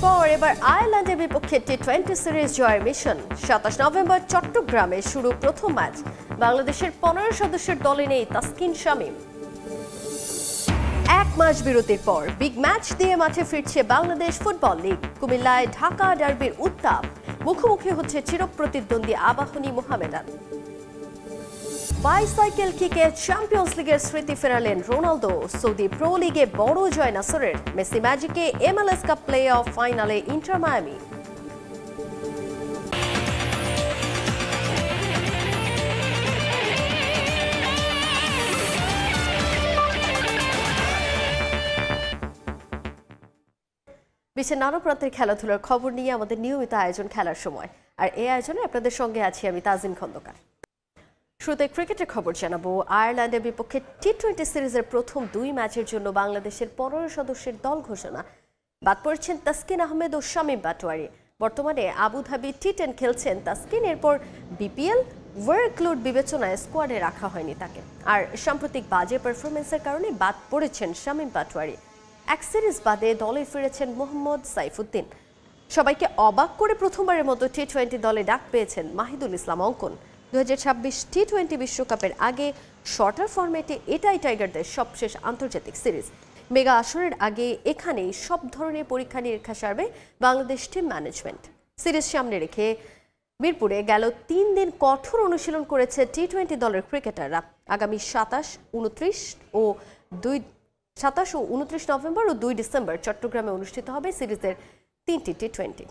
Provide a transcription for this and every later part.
পর এবার আয়ারল্যান্ডের বিপক্ষে টি-20 সিরিজ জয়ের মিশন। ২৭ নভেম্বর চট্টগ্রামে শুরু প্রথম ম্যাচ। বাংলাদেশের ১৫ সদস্যের দলে নেই তাসকিন শামীম। এক মাস বিরতির পর বিগ ম্যাচ দিয়ে মাঠে ফিরছে বাংলাদেশ ফুটবল লিগ। কুমিল্লায় ঢাকা ডার্বির উত্তাপ, মুখোমুখি হচ্ছে চিরপ্রতিদ্বন্দ্বী আবাহনী মোহামেডান। বাইসাইকেল কিকে চ্যাম্পিয়ন্স লিগের স্মৃতি ফেরালেন রোনালদো। সৌদি প্রো লিগে বড় জয় নাসরের। মেসি ম্যাজিকে MLS কাপ প্লে অফ ফাইনালে ইন্টার মায়ামি। বিশ্বের নানা প্রান্তের খেলাধুলার খবর নিয়ে আমাদের নিয়মিত আয়োজন খেলার সময়, আর এই আয়োজনে আপনাদের সঙ্গে আছি আমি তাজিন খন্দকার। শুরুতে ক্রিকেটের খবর জানাবো। আয়ারল্যান্ডের বিপক্ষে টি-20 সিরিজের প্রথম 2 ম্যাচের জন্য বাংলাদেশের 15 সদস্যের দল ঘোষণা। বাদ পড়েছেন তাসকিন আহমেদ ও শামীম পাটোয়ারি। বর্তমানে আবুধাবি টি10 খেলছেন তাসকিন। এরপর বিপিএল ওয়ার্কলোড বিবেচনায় স্কোয়াডে রাখা হয়নি তাকে। আর সাম্প্রতিক বাজে পারফরমেন্সের কারণে বাদ পড়েছেন শামীম পাটোয়ারি। এক সিরিজ বাদে দলে ফিরেছেন মোহাম্মদ সাইফুদ্দিন। সবাইকে অবাক করে প্রথমবারের মতো টি-20 দলে ডাক পেয়েছেন মাহিদুল ইসলাম অঙ্কন। 2026 টি-20 বিশ্বকাপের আগে শর্টার ফরম্যাটে এটাই টাইগারদের সবশেষ আন্তর্জাতিক সিরিজ। মেগা আসরের আগে এখানেই সব ধরনের পরীক্ষা নিরীক্ষা সারবে বাংলাদেশ টিম ম্যানেজমেন্ট। সিরিজ সামনে রেখে মিরপুরে গেল 3 দিন কঠোর অনুশীলন করেছে টি-20 দলের ক্রিকেটাররা। আগামী 27, 29 নভেম্বর ও 2 ডিসেম্বর চট্টগ্রামে অনুষ্ঠিত হবে সিরিজের 3টি টি-20।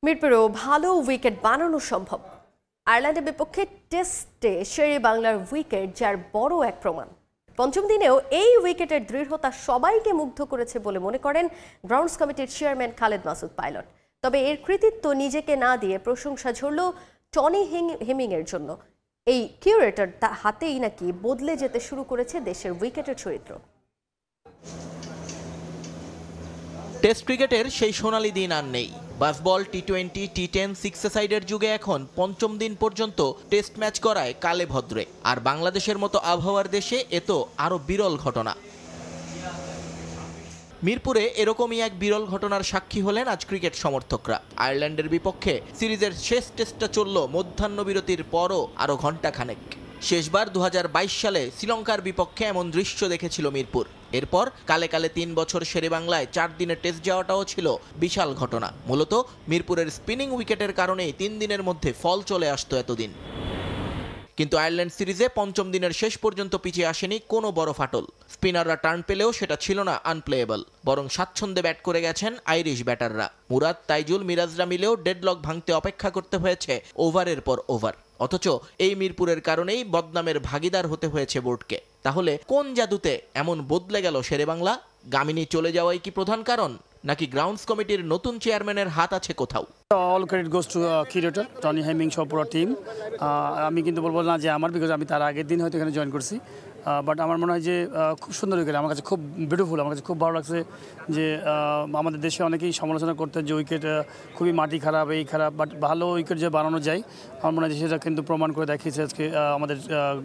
মিরপুরেও ভালো উইকেট বানানো সম্ভব। আয়ারল্যান্ডের বিপক্ষে টেস্টে শেরে বাংলার উইকেট যার বড় এক প্রমাণ। পঞ্চম দিনেও এই উইকেটের দৃঢ়তা সবাইকে মুগ্ধ করেছে বলে মনে করেন গ্রাউন্ডস কমিটির চেয়ারম্যান খালেদ মাসুদ পাইলট। তবে এর কৃতিত্ব নিজেকে না দিয়ে প্রশংসা ঝরল টনি হেমিংয়ের জন্য। এই কিউরেটর হাতেই নাকি বদলে যেতে শুরু করেছে দেশের উইকেটের চরিত্র। টেস্ট ক্রিকেটের সেই সোনালি দিন আর নেই। বাসবল, টি-20, টি10, 6-a-সাইডের যুগে এখন পঞ্চম দিন পর্যন্ত টেস্ট ম্যাচ করায় কালে ভদ্রে। আর বাংলাদেশের মতো আবহাওয়ার দেশে এ তো আরও বিরল ঘটনা। মিরপুরে এরকমই এক বিরল ঘটনার সাক্ষী হলেন আজ ক্রিকেট সমর্থকরা। আয়ারল্যান্ডের বিপক্ষে সিরিজের শেষ টেস্টটা চলল মধ্যাহ্নবিরতির পরও আরও ঘণ্টাখানেক। শেষবার 2022 সালে শ্রীলঙ্কার বিপক্ষে এমন দৃশ্য দেখেছিল মিরপুর। এরপর কালে কালে 3 বছর শেরে বাংলায় 4 দিনের টেস্ট যাওয়াটাও ছিল বিশাল ঘটনা। মূলত মিরপুরের স্পিনিং উইকেটের কারণেই 3 দিনের মধ্যে ফল চলে আসতো এতদিন। কিন্তু আয়ারল্যান্ড সিরিজে পঞ্চম দিনের শেষ পর্যন্ত পিছিয়ে আসেনি কোনো বড় ফাটল। স্পিনাররা টার্ন পেলেও সেটা ছিল না আনপ্লেয়েবল, বরং স্বাচ্ছন্দ্যে ব্যাট করে গেছেন আইরিশ ব্যাটাররা। মুরাদ, তাইজুল, মিরাজরা মিলেও ডেডলক ভাঙতে অপেক্ষা করতে হয়েছে ওভারের পর ওভার। অথচ এই মিরপুরের কারণেই বদনামের ভাগিদার হতে হয়েছে বোর্ডকে। তাহলে কোন জাদুতে এমন বদলে গেল শেরে বাংলা? গামিনী চলে যাওয়াই কি প্রধান কারণ, নাকি গ্রাউন্ডস কমিটির নতুন চেয়ারম্যানের হাত আছে কোথাও? All credit goes to curator Tony Hemming সহ পুরো টিম। আমি কিন্তু বলবো না যে আমার, বিকজ আমি তার আগের দিন হয়তো এখানে জয়েন করছি। বাট আমার মনে হয় যে খুব সুন্দর উইকেট, আমার কাছে খুব বিউটিফুল। আমার কাছে খুব ভালো লাগছে যে আমাদের দেশে অনেকেই সমালোচনা করতেন যে উইকেট খুবই মাটি খারাপ, এই খারাপ, বাট ভালো উইকেট যে বানানো যায় আমার মনে হয় সেটা কিন্তু প্রমাণ করে দেখিয়েছে আজকে আমাদের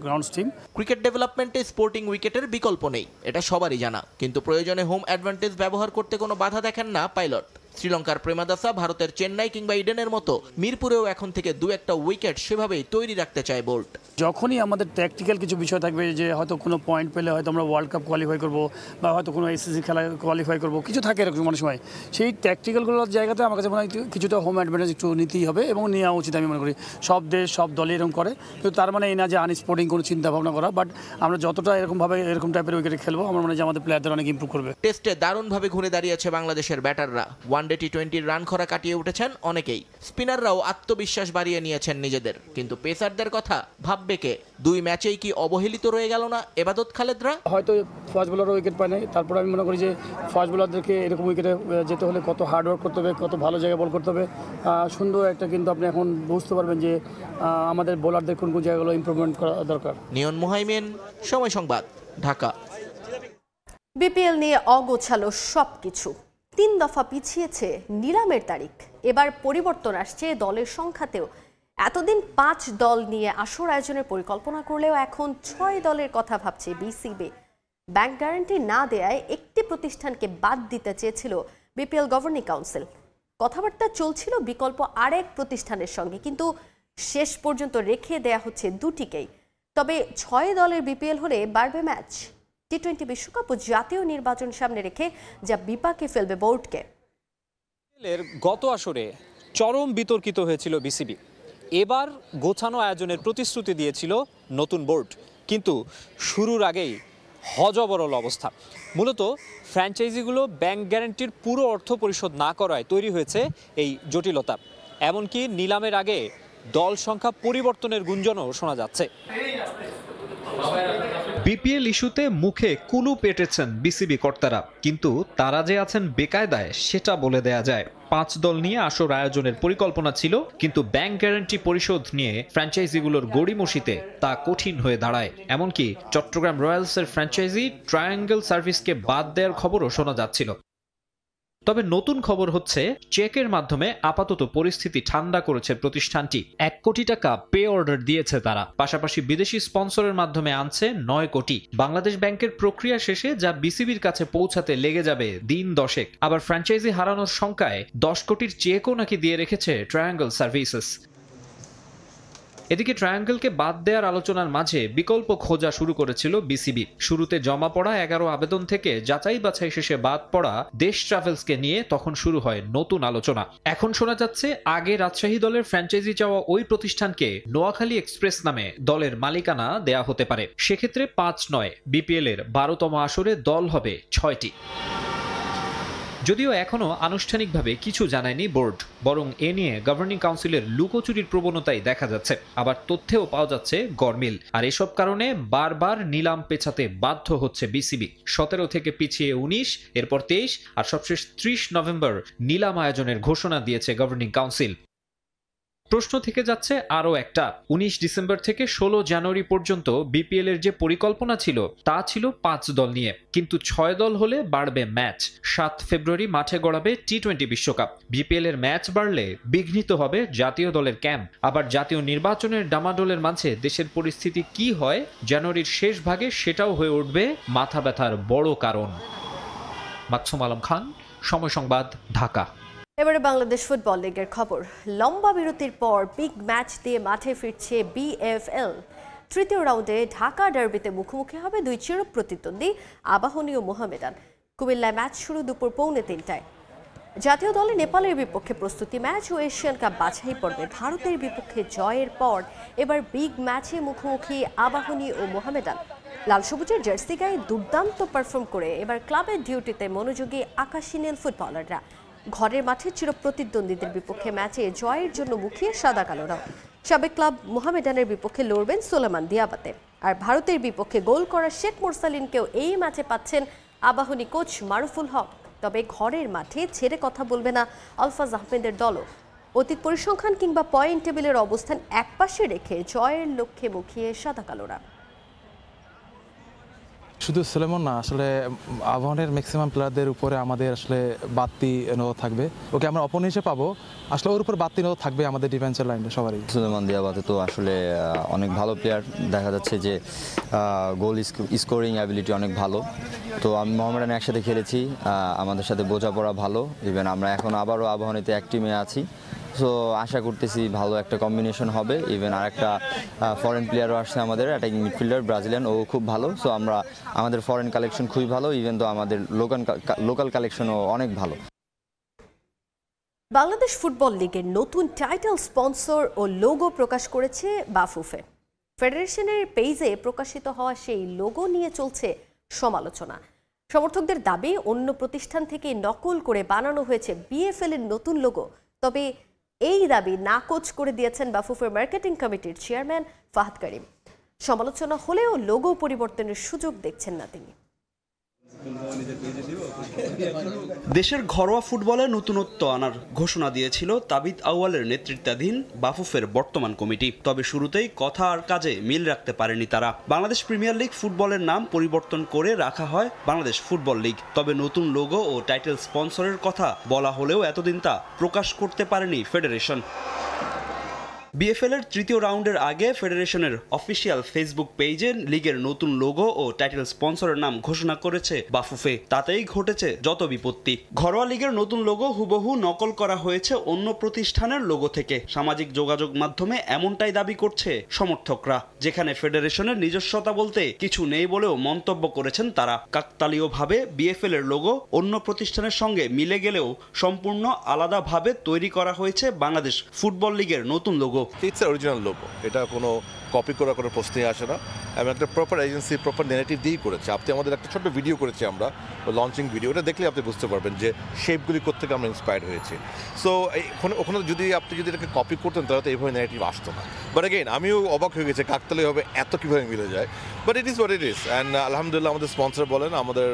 গ্রাউন্ডস টিম। ক্রিকেট ডেভেলপমেন্টে স্পোর্টিং উইকেটের বিকল্প নেই, এটা সবারই জানা। কিন্তু প্রয়োজনে হোম অ্যাডভান্টেজ ব্যবহার করতে কোনো বাধা দেখেন না পাইলট। শ্রীলঙ্কার প্রেমাদাসা, ভারতের চেন্নাই কিংবা ইডেনের মতো মিরপুরেও এখন থেকে 2-1টা উইকেট সেভাবেই তৈরি রাখতে চায় বোল্ট। যখনই আমাদের ট্যাকটিক্যাল কিছু বিষয় থাকবে, যে হয়তো কোনো পয়েন্ট পেলে হয়তো আমরা ওয়ার্ল্ড কাপ কোয়ালিফাই করবো বা হয়তো কোনো এসএসসি খেলা কোয়ালিফাই করবো, কিছু থাকে এরকম অনেক সময়, সেই ট্যাকটিক্যালগুলোর জায়গাতে আমার কাছে মনে হয় কিছুটা হোম অ্যাডভান্টেজ একটু নিতেই হবে এবং নেওয়া উচিত। আমি মনে করি সব দেশ সব দলই এরকম করে, কিন্তু তার মানে এই না যে আনস্পোর্টিং কোনো চিন্তা ভাবনা করা। বাট আমরা যতটা এরকমভাবে এরকম টাইপের উইকেটে খেলবো আমার মনে হয় যে আমাদের প্লেয়ারদের অনেক ইম্প্রুভ করবে। টেস্টে দারুণভাবে ঘুরে দাঁড়িয়েছে বাংলাদেশের ব্যাটাররা। ওয়ানডে টি-20 রান খরা কাটিয়ে উঠেছেন অনেকেই। স্পিনাররাও আত্মবিশ্বাস বাড়িয়ে নিয়েছেন নিজেদের। কিন্তু পেসারদের কথা ভাববে কে? 2 ম্যাচেই কি অবহেলিত রয়ে গেল না এবাদত খালেদরা? হয়তো ফাস্ট বোলারও উইকেট পায় নাই, তারপর আমি মনে করি যে ফাস্ট বোলারদেরকে এরকম উইকেটে যেতে হলে কত হার্ডওয়ার্ক করতে হবে, কত ভালো জায়গায় বল করতে হবে। সুন্দর একটা কিন্তু আপনি এখন বুঝতে পারবেন যে আমাদের বোলারদের কোন কোন জায়গাগুলো ইমপ্রুভমেন্ট করা দরকার। নিয়ন মুহাইমিন, সময় সংবাদ, ঢাকা। বিপিএল নিয়ে অগোছালো সবকিছু। 3 দফা পিছিয়েছে নিলামের তারিখ। এবার পরিবর্তন আসছে দলের সংখ্যাতেও। এতদিন 5 দল নিয়ে আসর আয়োজনের পরিকল্পনা করলেও এখন 6 দলের কথা ভাবছে বিসিবি। ব্যাংক গ্যারান্টি না দেয়ায় একটি প্রতিষ্ঠানকে বাদ দিতে চেয়েছিল বিপিএল গভর্নিং কাউন্সিল। কথাবার্তা চলছিল বিকল্প আরেক প্রতিষ্ঠানের সঙ্গে, কিন্তু শেষ পর্যন্ত রেখে দেয়া হচ্ছে দুটিকেই। তবে 6 দলের বিপিএল হলে বাড়বে ম্যাচ। টি-20 বিশ্বকাপ ও জাতীয় নির্বাচন সামনে রেখে যা বিপাকে ফেলবে বোর্ডকে। গত আসরে চরম বিতর্কিত হয়েছিল বিসিবি। এবার গোছানো আয়োজনের প্রতিশ্রুতি দিয়েছিল নতুন বোর্ড, কিন্তু শুরুর আগেই হযবরল অবস্থা। মূলত ফ্র্যাঞ্চাইজিগুলো ব্যাংক গ্যারান্টির পুরো অর্থ পরিশোধ না করায় তৈরি হয়েছে এই জটিলতা। এমনকি নিলামের আগে দল সংখ্যা পরিবর্তনের গুঞ্জনও শোনা যাচ্ছে। বিপিএল ইস্যুতে মুখে কুলু পেটেছেন বিসিবি কর্তারা, কিন্তু তারা যে আছেন বেকায়দায় সেটা বলে দেয়া যায়। 5 দল নিয়ে আসর আয়োজনের পরিকল্পনা ছিল, কিন্তু ব্যাংক গ্যারান্টি পরিশোধ নিয়ে ফ্র্যাঞ্চাইজিগুলোর গড়িমসিতে তা কঠিন হয়ে দাঁড়ায়। এমনকি চট্টগ্রাম রয়্যালসের ফ্র্যাঞ্চাইজি ট্রায়াঙ্গেল সার্ভিসকে বাদ দেওয়ার খবরও শোনা যাচ্ছিল। তবে নতুন খবর হচ্ছে, চেকের মাধ্যমে আপাতত পরিস্থিতি ঠান্ডা করেছে প্রতিষ্ঠানটি। 1 কোটি টাকা পে অর্ডার দিয়েছে তারা, পাশাপাশি বিদেশি স্পন্সরের মাধ্যমে আনছে 9 কোটি। বাংলাদেশ ব্যাংকের প্রক্রিয়া শেষে যা বিসিবির কাছে পৌঁছাতে লেগে যাবে দিন 10। আবার ফ্র্যাঞ্চাইজি হারানোর শঙ্কায় 10 কোটির চেকও নাকি দিয়ে রেখেছে ট্রায়াঙ্গেল সার্ভিসেস। এদিকে ট্রায়াঙ্গেলকে বাদ দেওয়ার আলোচনার মাঝে বিকল্প খোঁজা শুরু করেছিল বিসিবি। শুরুতে জমা পড়া 11 আবেদন থেকে যাচাই বাছাই শেষে বাদ পড়া দেশ ট্রাভেলসকে নিয়ে তখন শুরু হয় নতুন আলোচনা। এখন শোনা যাচ্ছে, আগে রাজশাহী দলের ফ্র্যাঞ্চাইজি চাওয়া ওই প্রতিষ্ঠানকে নোয়াখালী এক্সপ্রেস নামে দলের মালিকানা দেয়া হতে পারে। সেক্ষেত্রে 5 নয়, বিপিএল এর 12তম আসরে দল হবে 6টি। যদিও এখনো আনুষ্ঠানিকভাবে কিছু জানায়নি বোর্ড, বরং এ নিয়ে গভর্নিং কাউন্সিলের লুকোচুরির প্রবণতাই দেখা যাচ্ছে। আবার তথ্যেও পাওয়া যাচ্ছে গরমিল। আর এসব কারণে বারবার নিলাম পেছাতে বাধ্য হচ্ছে বিসিবি। 17 থেকে পিছিয়ে 19, এরপর 23, আর সবশেষ 30 নভেম্বর নিলাম আয়োজনের ঘোষণা দিয়েছে গভর্নিং কাউন্সিল। প্রশ্ন থেকে যাচ্ছে আরও একটা, 19 ডিসেম্বর থেকে 16 জানুয়ারি পর্যন্ত বিপিএল এর যে পরিকল্পনা ছিল তা ছিল 5 দল নিয়ে, কিন্তু 6 দল হলে বাড়বে ম্যাচ। 7 ফেব্রুয়ারি মাঠে গড়াবে টি-20 বিশ্বকাপ। বিপিএল এর ম্যাচ বাড়লে বিঘ্নিত হবে জাতীয় দলের ক্যাম্প। আবার জাতীয় নির্বাচনের ডামাডোলের মাঝে দেশের পরিস্থিতি কি হয় জানুয়ারির শেষ ভাগে, সেটাও হয়ে উঠবে মাথা ব্যথার বড় কারণ। মাকসুম আলম খান, সময় সংবাদ, ঢাকা। এবারে বাংলাদেশ ফুটবল লিগের খবর। লম্বা বিরতির পর বিগ ম্যাচ দিয়ে মাঠে ফিরছে বিএফএল। তৃতীয় রাউন্ডে ঢাকা ডার্বিতে মুখোমুখি হবে দুই চির প্রতিদ্বন্দ্বী আবাহনী ও মোহামেডান। কুমিল্লায় ম্যাচ শুরু দুপুর 2:45টায়। জাতীয় দলে নেপালের বিপক্ষে প্রস্তুতি ম্যাচ ও এশিয়ান কাপ বাছাই পর্বে ভারতের বিপক্ষে জয়ের পর এবার বিগ ম্যাচে মুখোমুখি আবাহনী ও মোহামেডান। লাল সবুজের জার্সি গায়ে দুর্দান্ত পারফর্ম করে এবার ক্লাবের ডিউটিতে মনোযোগী আকাশী নীল ফুটবলাররা। ঘরের মাঠে চিরপ্রতিদ্বন্দ্বীদের বিপক্ষে ম্যাচে জয়ের জন্য মুখিয়ে সাদা কালোরাও। সাবেক ক্লাব মোহামেডানের বিপক্ষে লড়বেন সোলেমান দিয়াবাতে। আর ভারতের বিপক্ষে গোল করা শেখ মোরসালিনকেও এই ম্যাচে পাচ্ছেন আবাহনী কোচ মারুফুল হক। তবে ঘরের মাঠে ছেড়ে কথা বলবে না আলফাজ আহমেদের দলও। অতীত পরিসংখ্যান কিংবা পয়েন্ট টেবিলের অবস্থান একপাশে রেখে জয়ের লক্ষ্যে মুখিয়ে সাদা কালোরা। শুধু সুলেমান না, আসলে আবাহনের ম্যাক্সিমাম প্লেয়ারদের উপরে আমাদের আসলে বাড়তি থাকবে। ওকে আমরা অপন হিসেবে পাবো, আসলে ওর উপর বাড়তি থাকবে আমাদের ডিফেন্সের লাইনে সবারই। সুলেমান দিয়াবাতে তো আসলে অনেক ভালো প্লেয়ার, দেখা যাচ্ছে যে গোল স্কোরিং অ্যাবিলিটি অনেক ভালো। তো আমি মোহামেডানে একসাথে খেলেছি, আমাদের সাথে বোঝাপড়া ভালো। ইভেন আমরা এখন আবারও আবাহনীতে এক টিমে আছি। সো আশা করতেছি ভালো একটা কম্বিনেশন হবে। ইভেন আরেকটা ফরেন প্লেয়ারও আসছে আমাদের, অ্যাটাকিং মিডফিল্ডার ব্রাজিলিয়ান, ও খুব ভালো। সো আমাদের ফরেন কালেকশন খুবই ভালো, ইভেন তো আমাদের লোকাল কালেকশনও অনেক ভালো। বাংলাদেশ ফুটবল লিগের নতুন টাইটেল স্পন্সর ও লোগো প্রকাশ করেছে বাফুফে। ফেডারেশনের পেজে প্রকাশিত হওয়া সেই লোগো নিয়ে চলছে সমালোচনা। সমর্থকদের দাবি অন্য প্রতিষ্ঠান থেকে নকল করে বানানো হয়েছে বিএফএল এর নতুন লোগো। তবে এই দাবি নাকচ করে দিয়েছেন বাফুফের মার্কেটিং কমিটির চেয়ারম্যান ফাহাদ করিম। সমালোচনা হলেও লোগো পরিবর্তনের সুযোগ দেখছেন না তিনি। দেশের ঘরোয়া ফুটবলে নতুনত্ব আনার ঘোষণা দিয়েছিল তাবিদ আউয়ালের নেতৃত্বাধীন বাফুফের বর্তমান কমিটি। তবে শুরুতেই কথা আর কাজে মিল রাখতে পারেনি তারা। বাংলাদেশ প্রিমিয়ার লিগ ফুটবলের নাম পরিবর্তন করে রাখা হয় বাংলাদেশ ফুটবল লিগ। তবে নতুন লোগো ও টাইটেল স্পন্সরের কথা বলা হলেও এতদিন তা প্রকাশ করতে পারেনি ফেডারেশন। বিএফএল এর তৃতীয় রাউন্ডের আগে ফেডারেশনের অফিসিয়াল ফেসবুক পেজে লিগের নতুন লোগো ও টাইটেল স্পন্সরের নাম ঘোষণা করেছে বাফুফে। তাতেই ঘটেছে যত বিপত্তি। ঘরোয়া লিগের নতুন লোগো হুবহু নকল করা হয়েছে অন্য প্রতিষ্ঠানের লোগো থেকে। সামাজিক যোগাযোগ মাধ্যমে এমনটাই দাবি করছে সমর্থকরা, যেখানে ফেডারেশনের নিজস্বতা বলতে কিছু নেই বলেও মন্তব্য করেছেন তারা। কাকতালীয়ভাবে বিএফএল এর লোগো অন্য প্রতিষ্ঠানের সঙ্গে মিলে গেলেও সম্পূর্ণ আলাদাভাবে তৈরি করা হয়েছে বাংলাদেশ ফুটবল লিগের নতুন লোগো। ইটস অরিজিনাল লোগো, এটা কোনো কপি করা কোনো প্রশ্নই আসে না। এবং একটা প্রপার এজেন্সি প্রপার নেগেটিভ দিয়েই করেছে। আপনি আমাদের একটা ছোট্ট ভিডিও করেছি আমরা, লঞ্চিং ভিডিও, ওটা দেখলে আপনি বুঝতে পারবেন যে শেপগুলি কোত্থেকে আমরা ইন্সপায়ার্ড হয়েছি। সো ওখানে আপনি যদি এটাকে কপি করতেন তাহলে তো এইভাবে নেগেটিভ আসতো না। বাট এগেইন আমিও অবাক হয়ে গেছি কাকতালীয়ভাবে এত কীভাবে মিলে যায়। But it is what it is. And আলহামদুলিল্লাহ আমাদের স্পন্সর বলেন, আমাদের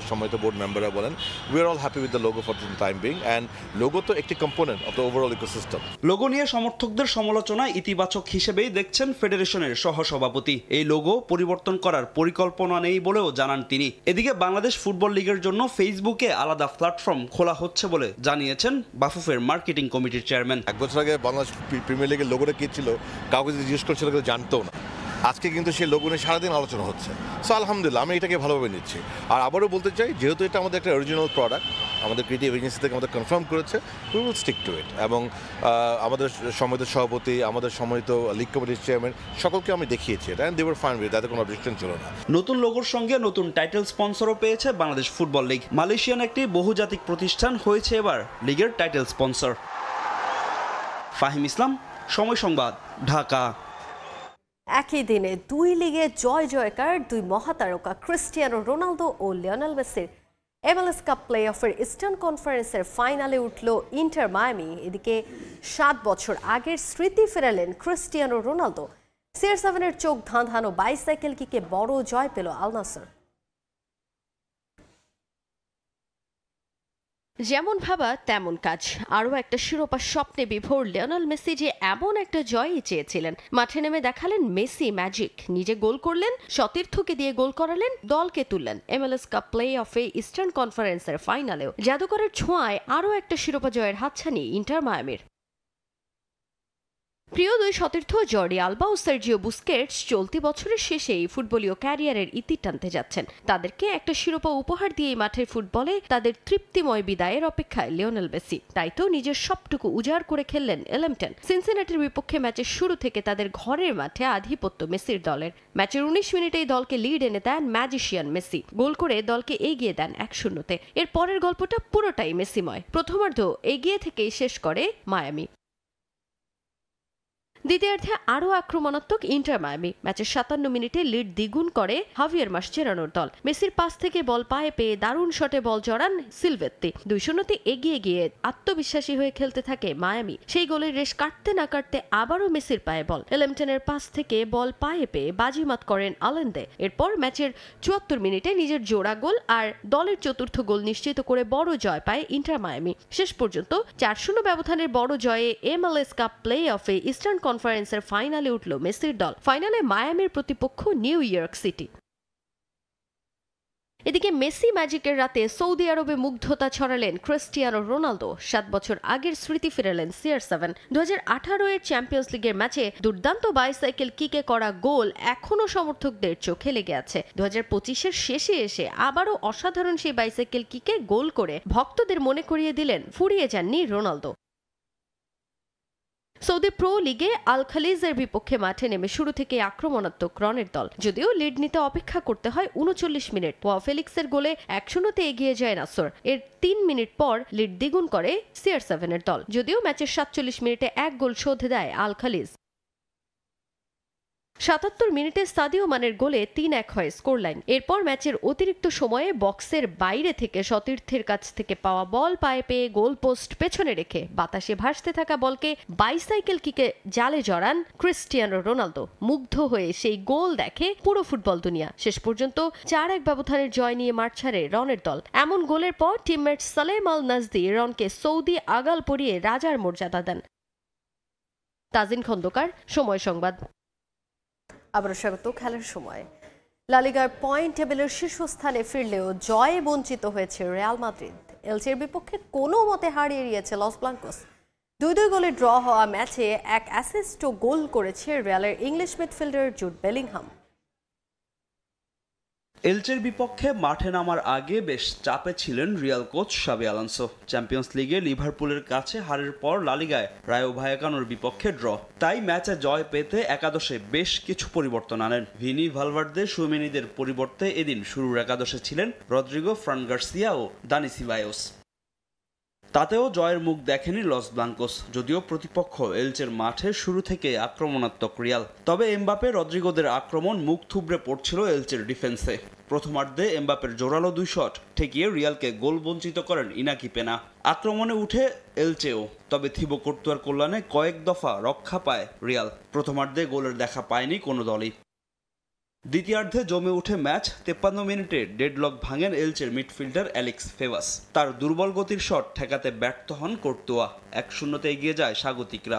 সম্মানিত বোর্ড মেম্বাররা বলেন, we are all happy with the logo for the time being. And logo তো একটি component of the overall ecosystem. Logo নিয়ে সমর্থকদের সমালোচনা ইতিবাচক হিসেবেই দেখছেন ফেডারেশনের সহসভাপতি। এই লোগো পরিবর্তন করার পরিকল্পনা নেই বলেও জানান তিনি। এদিকে বাংলাদেশ ফুটবল লিগের জন্য ফেসবুকে আলাদা প্ল্যাটফর্ম খোলা হচ্ছে বলে জানিয়েছেন বাফুফের মার্কেটিং কমিটির চেয়ারম্যান। এক বছর আগে বাংলাদেশ প্রিমিয়ার লিগের লোগোটা কী ছিল কাউকে যদি জিজ্ঞেস করছিল কেউ জানতো না। আজকে কিন্তু সেই লোগো নিয়ে সারাদিন আলোচনা হচ্ছে। সো আলহামদুলিল্লাহ আমি এটাকে ভালোভাবে নিচ্ছি। আর আবারও বলতে চাই, যেহেতু এটা আমাদের একটা অরিজিনাল প্রোডাক্ট, আমাদের ক্রিয়েটিভ এজেন্সি থেকে আমাদের কনফার্ম করেছে, উই উইল স্টিক টু ইট। এবং আমাদের সম্মানিত সভাপতি, আমাদের সম্মানিত লিগ কমিটির চেয়ারম্যান সকলকে আমি দেখিয়েছি এটা, and they were fine with, তাতে কোনো অবজেকশন ছিল না। নতুন লোগোর সঙ্গে নতুন টাইটেল স্পন্সরও পেয়েছে বাংলাদেশ ফুটবল লিগ। মালয়েশিয়ান একটি বহুজাতিক প্রতিষ্ঠান হয়েছে এবার লিগের টাইটেল স্পন্সর। ফাহিম ইসলাম, সময় সংবাদ, ঢাকা। একই দিনে দুই লিগে জয় জয়কার দুই মহাতারকা ক্রিস্টিয়ানো রোনালদো ও লিওনেল মেসির MLS কাপ প্লে অফের ইস্টার্ন কনফারেন্সের ফাইনালে উঠল ইন্টার মায়ামি। এদিকে 7 বছর আগের স্মৃতি ফেরালেন ক্রিস্টিয়ানো রোনালদো। CR7-এর চোখ ধাঁধানো বাইসাইকেল কিকে বড় জয় পেল আল নাসর। যেমন ভাবা তেমন কাজ, আরও একটা শিরোপা স্বপ্নে বিভোর লিওনেল মেসি যে এমন একটা জয়ই চেয়েছিলেন। মাঠে নেমে দেখালেন মেসি ম্যাজিক, নিজে গোল করলেন, সতীর্থকে দিয়ে গোল করালেন, দলকে তুললেন। MLS কাপ প্লে অফে ইস্টার্ন কনফারেন্সের ফাইনালেও জাদুকরের ছোঁয়ায় আরও একটা শিরোপা জয়ের হাতছানি ইন্টার মায়ামির। প্রিয় দুই সতীর্থ জর্ডি আলবা ও সার্জিও বুস্কেটস চলতি বছরের শেষেই ফুটবলীয় ক্যারিয়ারের ইতি টানতে যাচ্ছেন। তাদেরকে একটা শিরোপা উপহার দিয়ে মাঠের ফুটবলে তাদের তৃপ্তিময় বিদায়ের অপেক্ষায় লিওনেল মেসি। তাই তো নিজের সবটুকু উজাড় করে খেললেন এলএমটেন। সিনসিনাটির বিপক্ষে ম্যাচের শুরু থেকে তাদের ঘরের মাঠে আধিপত্য মেসির দলের। ম্যাচের 19 মিনিটেই দলকে লিড এনে দেন ম্যাজিশিয়ান মেসি, গোল করে দলকে এগিয়ে দেন 1-0-তে। এর পরের গল্পটা পুরোটাই মেসিময়। প্রথমার্ধ এগিয়ে থেকেই শেষ করে মায়ামি। দ্বিতীয়ার্ধে আরও আক্রমণাত্মক ইন্টার মায়ামি। ম্যাচের 57 মিনিটে লিড দ্বিগুণ করে হাভিয়ার মাসচেরানোর দল। মেসির পাস থেকে বল পায়ে পেয়ে দারুণ শটে বল জড়ান সিলভেত্তি। 2-0-তে এগিয়ে গিয়ে আত্মবিশ্বাসী হয়ে খেলতে থাকে মায়ামি। সেই গোলের রেশ কাটতে না কাটতে আবারও মেসির পায়ে বল। এলএমটেনের পাস থেকে বল পায়ে পেয়ে বাজিমাত করেন আলেন্দে। এরপর ম্যাচের 74 মিনিটে নিজের জোড়া গোল আর দলের চতুর্থ গোল নিশ্চিত করে বড় জয় পায় ইন্টার মায়ামি। শেষ পর্যন্ত 4-0 ব্যবধানের বড় জয়ে MLS কাপ প্লে অফে ইস্টার্ন কনফারেন্সের ফাইনালে উঠল মেসির দল। ফাইনালে মায়ামির প্রতিপক্ষ নিউ ইয়র্ক সিটি। এদিকে মেসি ম্যাজিকের রাতে সৌদি আরবে মুগ্ধতা ছড়ালেন ক্রিস্টিয়ানো রোনালদো। 7 বছর আগের স্মৃতি ফেরালেন CR7। 2018-এর চ্যাম্পিয়ন্স লিগের ম্যাচে দুর্দান্ত বাইসাইকেল কিকে করা গোল এখনও সমর্থকদের চোখে লেগে আছে। 2025-এর শেষে এসে আবারও অসাধারণ সেই বাইসাইকেল কিকে গোল করে ভক্তদের মনে করিয়ে দিলেন ফুরিয়ে যাননি রোনালদো। সৌদি প্রো লিগে আল খালিজের বিপক্ষে মাঠে নেমে শুরু থেকে আক্রমণাত্মক রনের দল। যদিও লিড নিতে অপেক্ষা করতে হয় 39 মিনিট। ওয়াও ফেলিক্সের গোলে 1-0-তে এগিয়ে যায় নাসর। এর 3 মিনিট পর লিড দ্বিগুণ করে CR7-এর দল। যদিও ম্যাচের 47 মিনিটে এক গোল শোধ দেয় আল খালিজ। 77 মিনিটে সাদিও মানের গোলে 3-1 হয় স্কোর লাইন। এরপর ম্যাচের অতিরিক্ত সময়ে বক্সের বাইরে থেকে সতীর্থের কাছ থেকে পাওয়া বল পায়ে পেয়ে গোল পোস্ট পেছনে রেখে বাতাসে ভাসতে থাকা বলকে বাইসাইকেল কিকে জালে জড়ান ক্রিস্টিয়ানো রোনালদো। মুগ্ধ হয়ে সেই গোল দেখে পুরো ফুটবল দুনিয়া। শেষ পর্যন্ত 4-1 ব্যবধানের জয় নিয়ে মাঠ ছাড়ে রনের দল। এমন গোলের পর টিমমেট সালেম আল নাজদি রনকে সৌদি আগাল পরিয়ে রাজার মর্যাদা দেন। তাজিন খন্দকার, সময় সংবাদ। আবারও স্বাগত খেলার সময়। লা লিগার পয়েন্ট টেবিলের শীর্ষস্থানে ফিরলেও জয়ে বঞ্চিত হয়েছে রিয়াল মাদ্রিদ। এলচের বিপক্ষে কোনো মতে হার এড়িয়েছে লস ব্লাঙ্কোস। 2-2 গোলে ড্র হওয়া ম্যাচে এক অ্যাসিস্ট ও গোল করেছে রিয়ালের ইংলিশ মিডফিল্ডার জুড বেলিংহাম। এলচের বিপক্ষে মাঠে নামার আগে বেশ চাপে ছিলেন রিয়াল কোচ শাবি আলোনসো। চ্যাম্পিয়ন্স লিগে লিভারপুলের কাছে হারের পর লা লিগায় রায়ো ভায়াকানোর বিপক্ষে ড্র, তাই ম্যাচে জয় পেতে একাদশে বেশ কিছু পরিবর্তন আনেন। ভিনি, ভালভার্দে, সুমেনিদের পরিবর্তে এদিন শুরুর একাদশে ছিলেন রদ্রিগো, ফ্রান গার্সিয়া ও দানি সিবায়োস। তাতেও জয়ের মুখ দেখেনি লস ব্লাঙ্কোস, যদিও প্রতিপক্ষ এলচের মাঠে শুরু থেকে আক্রমণাত্মক রিয়াল। তবে এমবাপে, রদ্রিগোদের আক্রমণ মুখ থুবড়ে পড়ছিল এলচের ডিফেন্সে। প্রথমার্ধে এমবাপের জোরালো 2 শট ঠেকিয়ে রিয়ালকে গোল বঞ্চিত করেন ইনাকি পেনা। আক্রমণে উঠে এলচেও, তবে থিবো কর্তুয়ার কল্যাণে কয়েক দফা রক্ষা পায় রিয়াল। প্রথমার্ধে গোলের দেখা পায়নি কোনো দলই। দ্বিতীয়ার্ধে জমে উঠে ম্যাচ। 53 মিনিটে ডেডলক ভাঙেন এলচের মিডফিল্ডার অ্যালেক্স ফেভাস। তার দুর্বল গতির শট ঠেকাতে ব্যর্থ হন কর্তুয়া। 1-0 এগিয়ে যায় স্বাগতিকরা।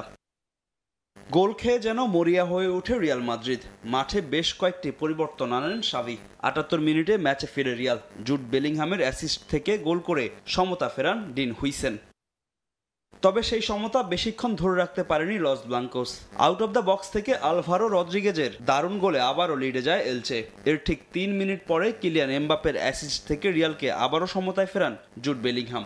গোল খেয়ে যেন মরিয়া হয়ে ওঠে রিয়াল মাদ্রিদ। মাঠে বেশ কয়েকটি পরিবর্তন আনেন শাভি। 78 মিনিটে ম্যাচে ফিরে রিয়াল। জুড বেলিংহামের অ্যাসিস্ট থেকে গোল করে সমতা ফেরান ডিন হুইসেন। তবে সেই সমতা বেশিক্ষণ ধরে রাখতে পারেনি loss Blancos. Out of the box থেকে আলভারো রদ্রিগেজের দারুণ গোলে আবারও লিডে যায় এলচে। এর ঠিক 3 মিনিট পরে কিলিয়ান এমবাপ্পের অ্যাসিস্ট থেকে রিয়ালকে আবারও সমতায় ফেরান জুড বেলিংহাম।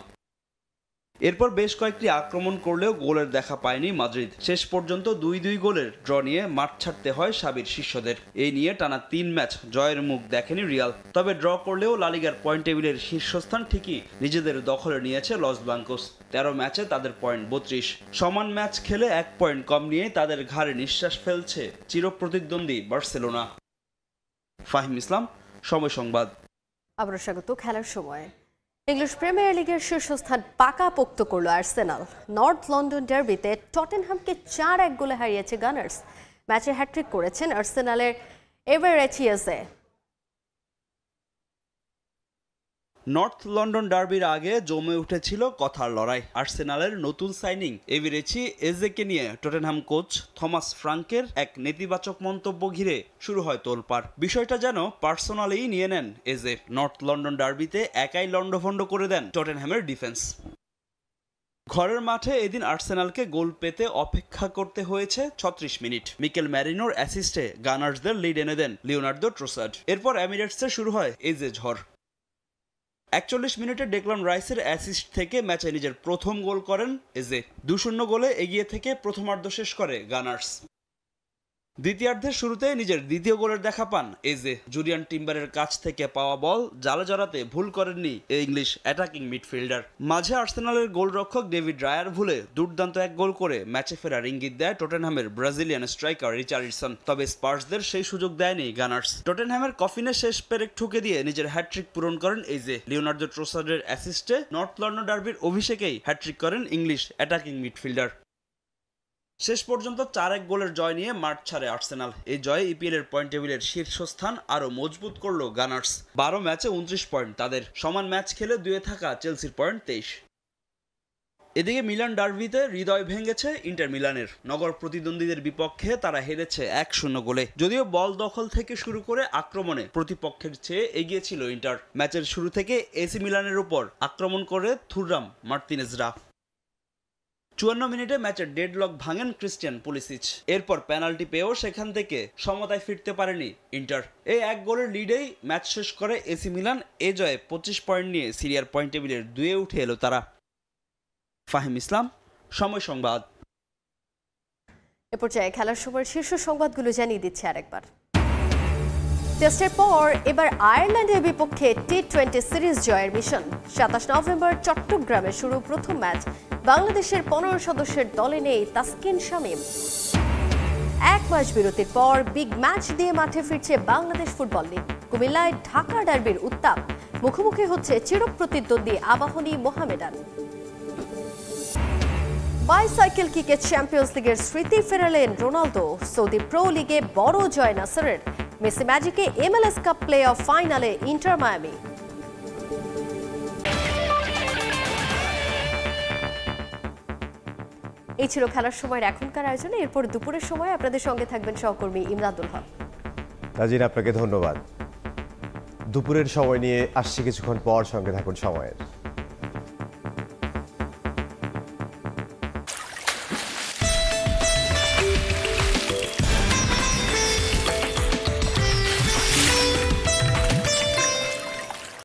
এরপর বেশ কয়েকটি আক্রমণ করলেও গোলের দেখা পায়নি মাদ্রিদ। শেষ পর্যন্ত 2-2 গোলের ড্র নিয়ে মাঠ ছাড়তে হয় শাবির শিষ্যদের। এই নিয়ে টানা 3 ম্যাচ জয়ের মুখ দেখেনি রিয়াল। তবে ড্র করলেও লা লিগার পয়েন্ট টেবিলের শীর্ষস্থান ঠিকই নিজেদের দখলে নিয়েছে লস ব্লাঙ্কোস। 13 ম্যাচে তাদের পয়েন্ট 32। সমান ম্যাচ খেলে 1 পয়েন্ট কম নিয়ে তাদের ঘাড়ে নিঃশ্বাস ফেলছে চিরপ্রতিদ্বন্দ্বী বার্সেলোনা। ফাহিম ইসলাম, সময় সংবাদ। আবার স্বাগত খেলার সময়। ইংলিশ প্রিমিয়ার লিগের শীর্ষস্থান পাকাপোক্ত করল আর্সেনাল। নর্থ লন্ডন ডার্বিতে টটেনহামকে 4-1 গোলে হারিয়েছে গানার্স। ম্যাচে হ্যাট্রিক করেছেন আর্সেনালের এভারেচিয়াসে। নর্থ লন্ডন ডার্বির আগে জমে উঠেছিল কথার লড়াই। আর্সেনালের নতুন সাইনিং এভিরেচি এজেকে নিয়ে টটেনহাম কোচ থমাস ফ্রাঙ্কের এক নেতিবাচক মন্তব্য ঘিরে শুরু হয় তোলপাড়। বিষয়টা যেন পার্সোনালি নিয়ে নেন এজে। নর্থ লন্ডন ডার্বিতে একাই লন্ডভন্ড করে দেন টটেনহামের ডিফেন্স। ঘরের মাঠে এদিন আর্সেনালকে গোল পেতে অপেক্ষা করতে হয়েছে 36 মিনিট। মিকেল ম্যারিনোর অ্যাসিস্টে গানার্সদের লিড এনে দেন লিওনার্দো ট্রোসার্ড। এরপর এমিরেটসে শুরু হয় এজে ঝড়। 41 মিনিটে ডেকলান রাইসের অ্যাসিস্ট থেকে ম্যাচে নিজের প্রথম গোল করেন এজে। 2-0 গোলে এগিয়ে থেকে প্রথমার্ধ শেষ করে গানার্স। দ্বিতীয়ার্ধের শুরুতে নিজের দ্বিতীয় গোলের দেখা পান এজে। জুলিয়ান টিম্বারের কাছ থেকে পাওয়া বল জালে জড়াতে ভুল করেননি ইংলিশ অ্যাটাকিং মিডফিল্ডার। মাঝে আর্সেনালের গোলরক্ষক ডেভিড রায়ার ভুলে দুর্দান্ত 1 গোল করে ম্যাচে ফেরার ইঙ্গিত দেয় টটেনহামের ব্রাজিলিয়ান স্ট্রাইকার রিচার্ডসন। তবে স্পার্সদের সেই সুযোগ দেয়নি গানার্স। টটেনহামের কফিনে শেষ পেরেক ঠুকে দিয়ে নিজের হ্যাট্রিক পূরণ করেন এজে। লিওনার্দো ট্রোসার্ডের অ্যাসিস্টে নর্থ লন্ডন ডার্বির অভিষেকেই হ্যাট্রিক করেন ইংলিশ অ্যাটাকিং মিডফিল্ডার। শেষ পর্যন্ত 4-1 গোলের জয় নিয়ে মাঠ ছাড়ে আর্সেনাল। এই জয়ে ইপিএল এর পয়েন্ট টেবিলের শীর্ষস্থান আরও মজবুত করল গানার্স। 12 ম্যাচে 29 পয়েন্ট তাদের। সমান ম্যাচ খেলে 2-এ থাকা চেলসির পয়েন্ট 23। এদিকে মিলান ডার্বিতে হৃদয় ভেঙেছে ইন্টার মিলানের। নগর প্রতিদ্বন্দ্বীদের বিপক্ষে তারা হেরেছে 1-0 গোলে। যদিও বল দখল থেকে শুরু করে আক্রমণে প্রতিপক্ষের চেয়ে এগিয়ে ছিল ইন্টার। ম্যাচের শুরু থেকে এসি মিলানের উপর আক্রমণ করে থুরাম মার্তিনেজরা। 54 মিনিটে ম্যাচের ডেডলক ভাঙেন ক্রিস্টিয়ান পুলিসিচ। এরপর পেনাল্টি পেয়েও সেখান থেকে সমতায় ফিরতে পারেনি ইন্টার। এই 1 গোলের লিডেই ম্যাচ শেষ করে এসি মিলান। এ জয়ে 25 পয়েন্ট নিয়ে সিরিয়ার পয়েন্ট টেবিলের 2-এ উঠে এলো তারা। ফাহিম ইসলাম, সময় সংবাদ। এ পর্যায়ে খেলার সময় শীর্ষ সংবাদগুলো জানিয়ে দিচ্ছে আরেকবার। টেস্টের পর এবার আয়ারল্যান্ডের বিপক্ষে টি-20 সিরিজ জয়ের মিশন। 27 নভেম্বর চট্টগ্রামে শুরু প্রথম ম্যাচ। বাংলাদেশের 15 সদস্যের দলে নেই তাসকিন শামীম। 1 মাস বিরতির পর বিগ ম্যাচ দিয়ে মাঠে ফিরছে বাংলাদেশ ফুটবল লীগ। কুমিল্লায় ঢাকা ডার্বির উত্তাপ। মুখোমুখি হচ্ছে চিরপ্রতিদ্বন্দ্বী আবাহনী মোহামেডান। বাইসাইকেল কিকে চ্যাম্পিয়ন্স লিগের স্মৃতি ফেরালেন রোনালদো। সৌদি প্রো লিগে বড় জয় নাসেরের। মেসি ম্যাজিকে MLS কাপ প্লে অফ ফাইনালে ইন্টার মায়ামি। এই ছিল খেলার সময়ের এখনকার আয়োজনে। এরপর দুপুরের সময় আপনাদের সঙ্গে থাকবেন সহকর্মী ইমদাদুল হক। নাজিন, আপনাকে ধন্যবাদ। দুপুরের সময় নিয়ে আসছি কিছুক্ষণ পর, সঙ্গে থাকুন সময়ের।